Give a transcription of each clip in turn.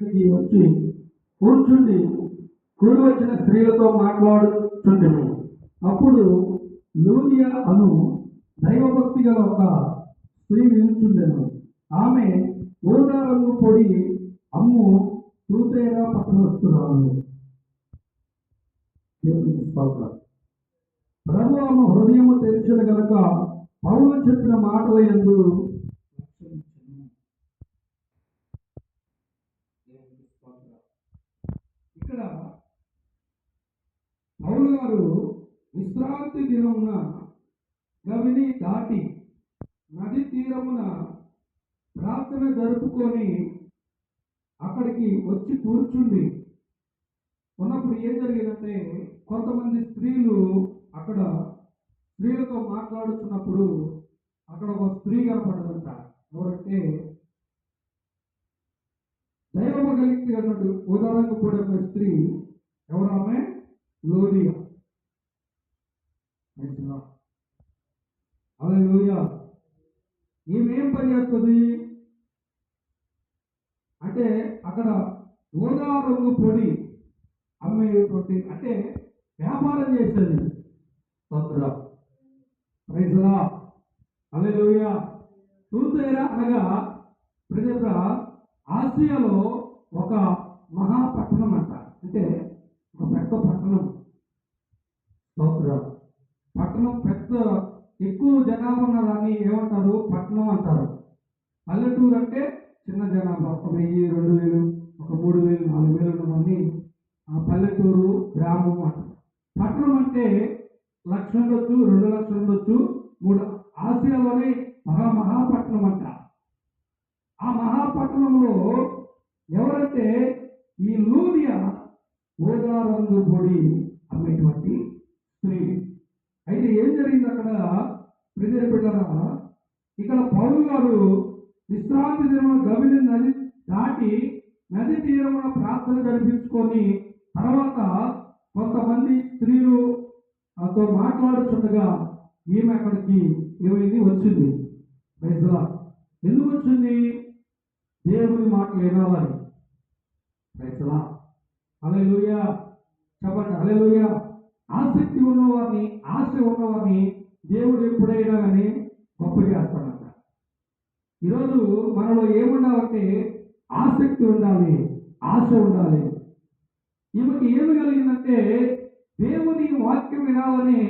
ఇక్కడికి వచ్చి కూర్చుండి కూడి వచ్చిన స్త్రీలతో మాట్లాడుచుండెను. అప్పుడు లూదియా అను దైవభక్తి గల ఒక స్త్రీ నిల్చుండెను. ఆమె ఊదా రంగు పొడి అమ్ము తూతేరా పట్టణస్తురాలు. దేవునికి స్తోత్రం. ప్రభు ఆమె హృదయము తెరిచిన గనక పౌలు చెప్పిన మాటల యందు ఇక్కడ పౌలు గారు విశ్రాంతి దినమున గవిని దాటి నది తీరమున ప్రార్థన జరుపుకొని అక్కడికి వచ్చి కూర్చుండి ఉన్నప్పుడు ఏం జరిగిందంటే, కొంతమంది స్త్రీలు అక్కడ స్త్రీలతో మాట్లాడుతున్నప్పుడు అక్కడ ఒక స్త్రీ కనపడదంట. ఎవరంటే దైవభక్తి అన్నట్టు ఉదాహరణకు కూడా ఒక స్త్రీ. ఎవరు ఆమె? లూదియా. హల్లెలూయా. ఈమె ఏం పని చేస్తుంది అంటే అక్కడ ఊదా రంగు పొడి అమ్మేటువంటి, అంటే వ్యాపారం చేసేది. హల్లెలూయా. తూతేరా అనగా ప్రజల ఆసియాలో ఒక మహాపట్టణం అంట. అంటే ఒక పెద్ద పట్టణం. పట్టణం పెద్ద ఎక్కువ జనాభా ఉన్న దాన్ని ఏమంటారు? పట్టణం అంటారు. పల్లెటూరు అంటే చిన్న జనాభా, ఒక 1000, 2000, ఒక 3000, 4000 ఉన్నదాన్ని పల్లెటూరు, గ్రామం అంటారు. పట్టణం అంటే 1,00,000 ఉండొచ్చు, 2,00,000 ఉండొచ్చు, 3. ఆసియాలోనే మహాపట్టణం అంట. ఆ మహాపట్టణంలో ఎవరంటే ఈ లూదియా ఊదా రంగు పొడి అమ్మేటువంటి స్త్రీ. అయితే ఏం జరిగింది అక్కడ? ప్రజల బిడ్డరా, ఇక్కడ పౌలు గారు విశ్రాంతి దినమున గవిని నది దాటి నది తీరమున ప్రార్థన జరిపించుకొని తర్వాత కొంతమంది స్త్రీలు తో మాట్లాడుతుండగా ఈమె అక్కడికి ఏమైంది? వచ్చింది. ఎందుకు వచ్చింది? దేవుని మాటలు వినాలని. హల్లెలూయా. చెప్పండి హల్లెలూయా. ఆసక్తి ఉన్నవారిని, ఆశ ఉన్నవారిని దేవుడు ఎప్పుడైనా కానీ గొప్ప చేస్తాడంట. ఈరోజు మనలో ఏముండాలంటే ఆసక్తి ఉండాలి, ఆశ ఉండాలి. ఈమెకి ఏమి కలిగిందంటే దేవుని వాక్యం వినాలని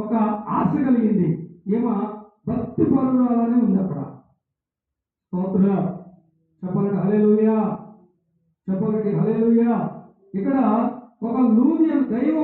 ఒక ఆశ కలిగింది. ఏమో భక్తి పరురాలని ఉంది అక్కడ. స్తోత్రం. చెప్పండి హల్లెలూయా. చెప్పండి హల్లెలూయా. ఇక్కడ ఒక లూదియా దైవ